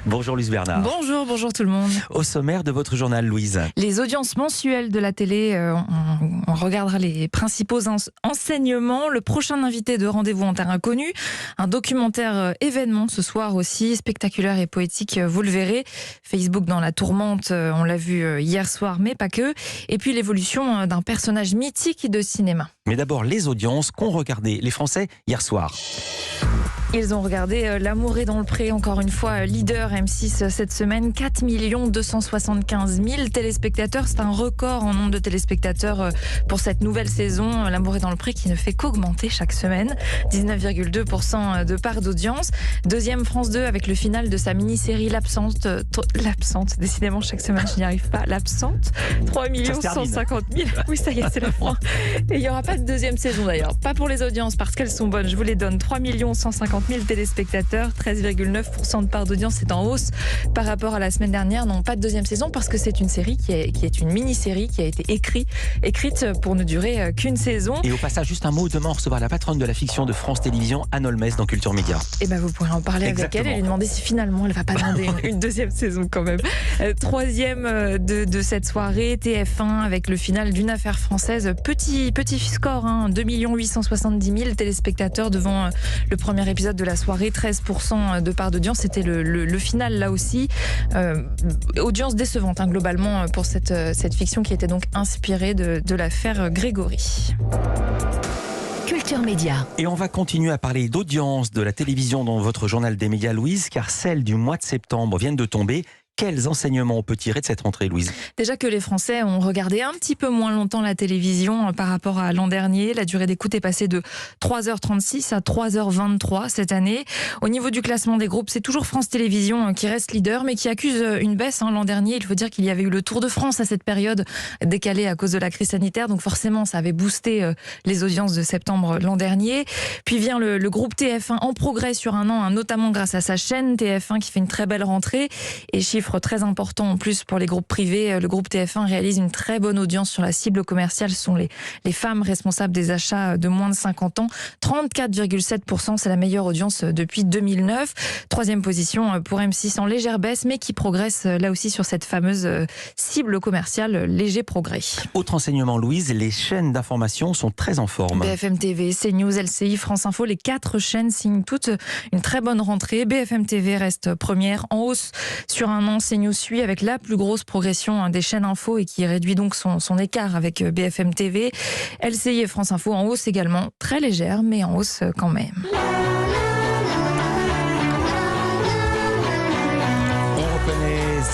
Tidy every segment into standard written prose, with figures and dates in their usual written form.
Bonjour Louise Bernard. Bonjour tout le monde. Au sommaire de votre journal, Louise. Les audiences mensuelles de la télé, on regardera les principaux enseignements. Le prochain invité de Rendez-vous en terre inconnue, un documentaire événement ce soir aussi, spectaculaire et poétique, vous le verrez. Facebook dans la tourmente, on l'a vu hier soir, mais pas que. Et puis l'évolution d'un personnage mythique de cinéma. Mais d'abord, les audiences qu'ont regardé les Français hier soir. Ils ont regardé L'amour est dans le pré, encore une fois leader M6 cette semaine. 4 275 000 téléspectateurs. C'est un record en nombre de téléspectateurs pour cette nouvelle saison. L'amour est dans le pré qui ne fait qu'augmenter chaque semaine. 19,2% de part d'audience. Deuxième France 2 avec le final de sa mini-série L'Absente. Décidément chaque semaine je n'y arrive pas. L'Absente. 3 150 000. Oui, ça y est, c'est la fin. Et il n'y aura pas de deuxième saison d'ailleurs. Pas pour les audiences parce qu'elles sont bonnes. Je vous les donne. 3 150 000 téléspectateurs, 13,9% de part d'audience, c'est en hausse par rapport à la semaine dernière. Non, pas de deuxième saison parce que c'est une série qui est une mini-série qui a été écrite pour ne durer qu'une saison. Et au passage, juste un mot, demain on recevra la patronne de la fiction de France Télévisions, Anne Holmès, dans Culture Média. Et ben vous pourrez en parler avec elle et lui demander si finalement elle va pas demander une deuxième saison quand même. Troisième de cette soirée, TF1 avec le final d'une affaire française. Petit score, 2 870 000 téléspectateurs devant le premier épisode de la soirée, 13% de part d'audience. C'était le final là aussi. Audience décevante globalement pour cette fiction qui était donc inspirée de l'affaire Grégory. Culture Média. Et on va continuer à parler d'audience de la télévision dans votre journal des médias, Louise, car celles du mois de septembre viennent de tomber. Quels enseignements on peut tirer de cette rentrée, Louise? Déjà que les Français ont regardé un petit peu moins longtemps la télévision par rapport à l'an dernier. La durée d'écoute est passée de 3h36 à 3h23 cette année. Au niveau du classement des groupes, c'est toujours France Télévisions qui reste leader, mais qui accuse une baisse l'an dernier. Il faut dire qu'il y avait eu le Tour de France à cette période, décalé à cause de la crise sanitaire. Donc forcément, ça avait boosté les audiences de septembre l'an dernier. Puis vient le groupe TF1 en progrès sur un an, notamment grâce à sa chaîne TF1 qui fait une très belle rentrée. Et chiffre très important en plus pour les groupes privés, le groupe TF1 réalise une très bonne audience sur la cible commerciale. Ce sont les femmes responsables des achats de moins de 50 ans. 34,7%, c'est la meilleure audience depuis 2009. Troisième position pour M6 en légère baisse, mais qui progresse là aussi sur cette fameuse cible commerciale, léger progrès. Autre enseignement, Louise, les chaînes d'information sont très en forme. BFM TV, CNews, LCI, France Info, les 4 chaînes signent toutes une très bonne rentrée. BFM TV reste première, en hausse sur un an. CNews suit avec la plus grosse progression des chaînes info et qui réduit donc son écart avec BFM TV. LCI et France Info en hausse également, très légère mais en hausse quand même.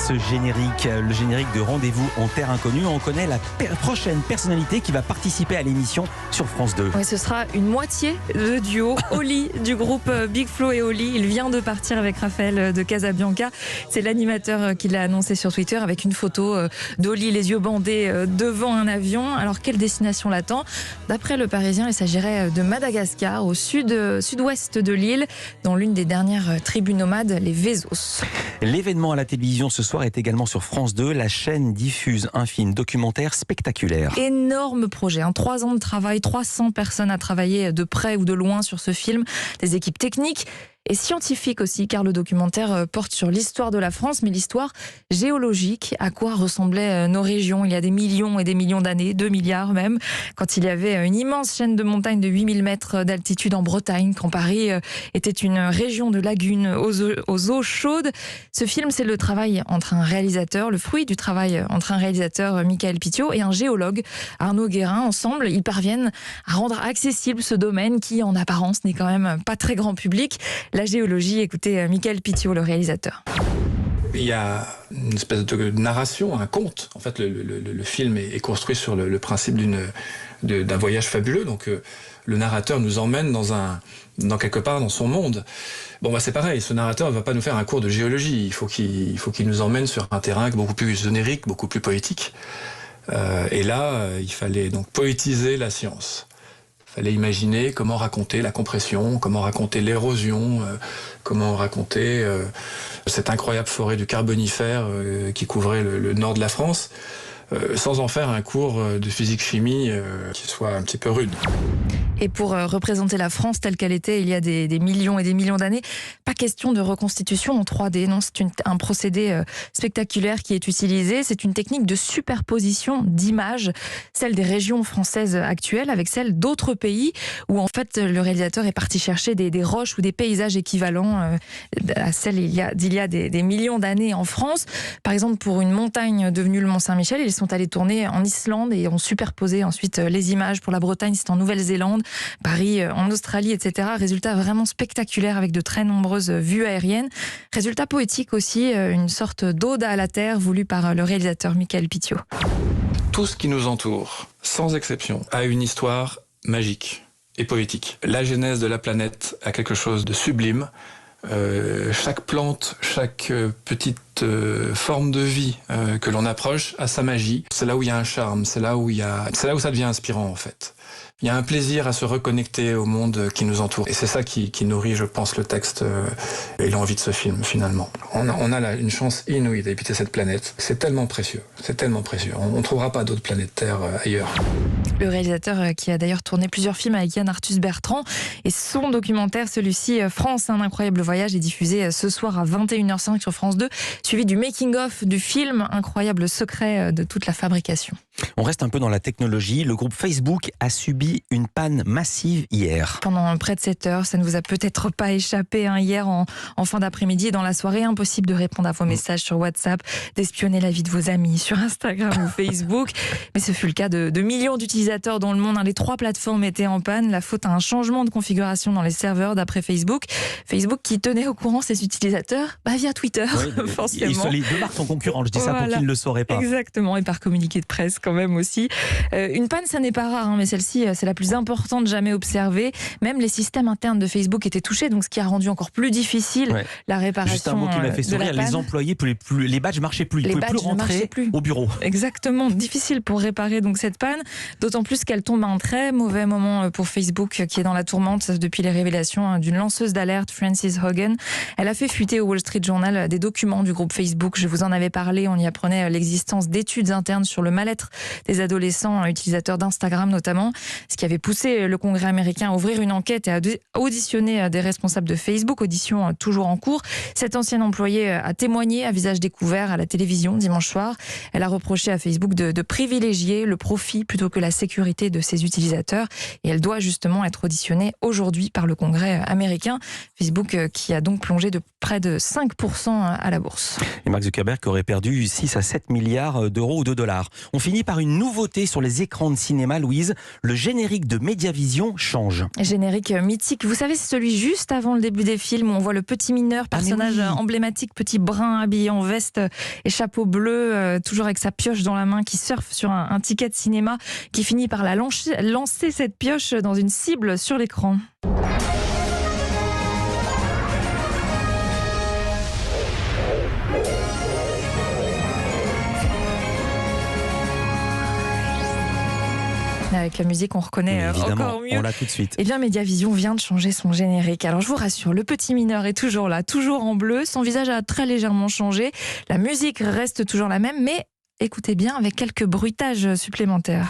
Ce générique, le générique de Rendez-vous en terre inconnue. On connaît la prochaine personnalité qui va participer à l'émission sur France 2. Oui, ce sera une moitié de duo Oli du groupe Big Flo et Oli. Il vient de partir avec Raphaël de Casabianca. C'est l'animateur qui l'a annoncé sur Twitter avec une photo d'Oli les yeux bandés devant un avion. Alors quelle destination l'attend? D'après Le Parisien, il s'agirait de Madagascar, au sud-ouest de l'île, dans l'une des dernières tribus nomades, les Vezos. L'événement à la télévision ce soir est également sur France 2. La chaîne diffuse un film documentaire spectaculaire. Énorme projet, 3 ans de travail, 300 personnes à travailler de près ou de loin sur ce film, des équipes techniques et scientifique aussi, car le documentaire porte sur l'histoire de la France, mais l'histoire géologique, à quoi ressemblaient nos régions il y a des millions et des millions d'années, 2 milliards même, quand il y avait une immense chaîne de montagnes de 8000 mètres d'altitude en Bretagne, quand Paris était une région de lagunes aux eaux chaudes. Ce film, c'est le travail entre un réalisateur, le fruit du travail entre un réalisateur, Michael Petiot, et un géologue, Arnaud Guérin. Ensemble, ils parviennent à rendre accessible ce domaine qui, en apparence, n'est quand même pas très grand public. La géologie, écoutez Michael Petiot, le réalisateur. Il y a une espèce de narration, un conte. En fait, le film est construit sur le principe d'un voyage fabuleux. Donc, le narrateur nous emmène dans quelque part dans son monde. Bon, c'est pareil. Ce narrateur ne va pas nous faire un cours de géologie. Il faut qu'il nous emmène sur un terrain beaucoup plus onirique, beaucoup plus poétique. Et là, il fallait donc poétiser la science. Il fallait imaginer comment raconter la compression, comment raconter l'érosion, comment raconter cette incroyable forêt du Carbonifère qui couvrait le nord de la France, sans en faire un cours de physique-chimie qui soit un petit peu rude. Et pour représenter la France telle qu'elle était il y a des millions et des millions d'années, pas question de reconstitution en 3D. Non, c'est un procédé spectaculaire qui est utilisé. C'est une technique de superposition d'images, celle des régions françaises actuelles avec celle d'autres pays où en fait le réalisateur est parti chercher des roches ou des paysages équivalents à celles d'il y a des millions d'années en France. Par exemple, pour une montagne devenue le Mont-Saint-Michel, ils sont allés tourner en Islande et ont superposé ensuite les images. Pour la Bretagne, c'est en Nouvelle-Zélande. Paris en Australie, etc. Résultat vraiment spectaculaire avec de très nombreuses vues aériennes. Résultat poétique aussi, une sorte d'ode à la Terre voulue par le réalisateur Michael Pitio. Tout ce qui nous entoure, sans exception, a une histoire magique et poétique. La genèse de la planète a quelque chose de sublime. Chaque plante, chaque petite forme de vie que l'on approche a sa magie. C'est là où il y a un charme, c'est là où ça devient inspirant en fait. Il y a un plaisir à se reconnecter au monde qui nous entoure. Et c'est ça qui nourrit, je pense, le texte et l'envie de ce film, finalement. On a là une chance inouïe d'habiter cette planète. C'est tellement précieux. C'est tellement précieux. On ne trouvera pas d'autres planètes Terre ailleurs. Le réalisateur qui a d'ailleurs tourné plusieurs films avec Yann Arthus Bertrand. Et son documentaire, celui-ci, France, un incroyable voyage, est diffusé ce soir à 21h05 sur France 2, suivi du making-of du film Incroyable secret de toute la fabrication. On reste un peu dans la technologie. Le groupe Facebook a subi une panne massive hier. Pendant près de 7 heures, ça ne vous a peut-être pas échappé. Hier, en fin d'après-midi et dans la soirée, impossible de répondre à vos messages sur WhatsApp, d'espionner la vie de vos amis sur Instagram ou Facebook. Mais ce fut le cas de millions d'utilisateurs dans le monde. Les 3 plateformes étaient en panne. La faute à un changement de configuration dans les serveurs d'après Facebook. Facebook qui tenait au courant ses utilisateurs via Twitter, oui, forcément. Les deux marques sont concurrentes, je dis ça pour qu'ils ne le sauraient pas. Exactement, et par communiqué de presse quand même aussi. Une panne, ça n'est pas rare, mais celle-ci, c'est la plus importante jamais observée. Même les systèmes internes de Facebook étaient touchés, donc ce qui a rendu encore plus difficile la réparation. Juste un mot qui m'a fait sourire, les employés, les badges ne marchaient plus. Ils ne pouvaient plus rentrer au bureau. Exactement, difficile pour réparer donc cette panne, d'autant plus qu'elle tombe à un très mauvais moment pour Facebook, qui est dans la tourmente depuis les révélations d'une lanceuse d'alerte, Frances Haugen. Elle a fait fuiter au Wall Street Journal des documents du groupe Facebook. Je vous en avais parlé, on y apprenait l'existence d'études internes sur le mal-être des adolescents utilisateurs d'Instagram notamment, ce qui avait poussé le Congrès américain à ouvrir une enquête et à auditionner des responsables de Facebook, audition toujours en cours. Cette ancienne employée a témoigné à visage découvert à la télévision dimanche soir. Elle a reproché à Facebook de privilégier le profit plutôt que la sécurité de ses utilisateurs et elle doit justement être auditionnée aujourd'hui par le Congrès américain. Facebook qui a donc plongé de près de 5% à la bourse. Et Mark Zuckerberg aurait perdu 6 à 7 milliards d'euros ou de dollars. On finit par une nouveauté sur les écrans de cinéma, Louise. Le générique de Mediavision change. Générique mythique. Vous savez, c'est celui juste avant le début des films où on voit le petit mineur, personnage emblématique, petit brun habillé en veste et chapeau bleu, toujours avec sa pioche dans la main, qui surfe sur un ticket de cinéma, qui finit par lancer cette pioche dans une cible sur l'écran. Avec la musique, on reconnaît encore mieux. On l'a tout de suite. Eh bien, Mediavision vient de changer son générique. Alors, je vous rassure, le petit mineur est toujours là, toujours en bleu. Son visage a très légèrement changé. La musique reste toujours la même, mais écoutez bien, avec quelques bruitages supplémentaires.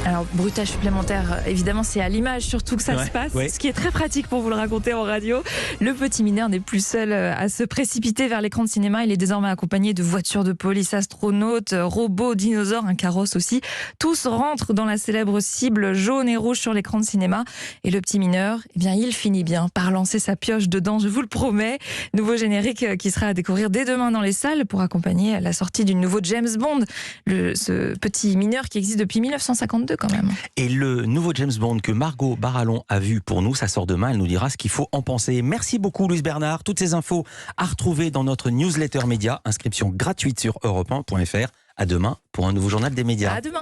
Alors, bruitage supplémentaire, évidemment, c'est à l'image surtout que ça se passe, ce qui est très pratique pour vous le raconter en radio. Le petit mineur n'est plus seul à se précipiter vers l'écran de cinéma. Il est désormais accompagné de voitures de police, astronautes, robots, dinosaures, un carrosse aussi. Tous rentrent dans la célèbre cible jaune et rouge sur l'écran de cinéma. Et le petit mineur, eh bien, il finit bien par lancer sa pioche dedans, je vous le promets. Nouveau générique qui sera à découvrir dès demain dans les salles pour accompagner la sortie du nouveau James Bond. Ce petit mineur qui existe depuis 1952 quand même. Et le nouveau James Bond que Margot Barallon a vu pour nous, ça sort demain, elle nous dira ce qu'il faut en penser. Merci beaucoup Louise Bernard. Toutes ces infos à retrouver dans notre newsletter média. Inscription gratuite sur europe1.fr. À demain pour un nouveau journal des médias. À demain.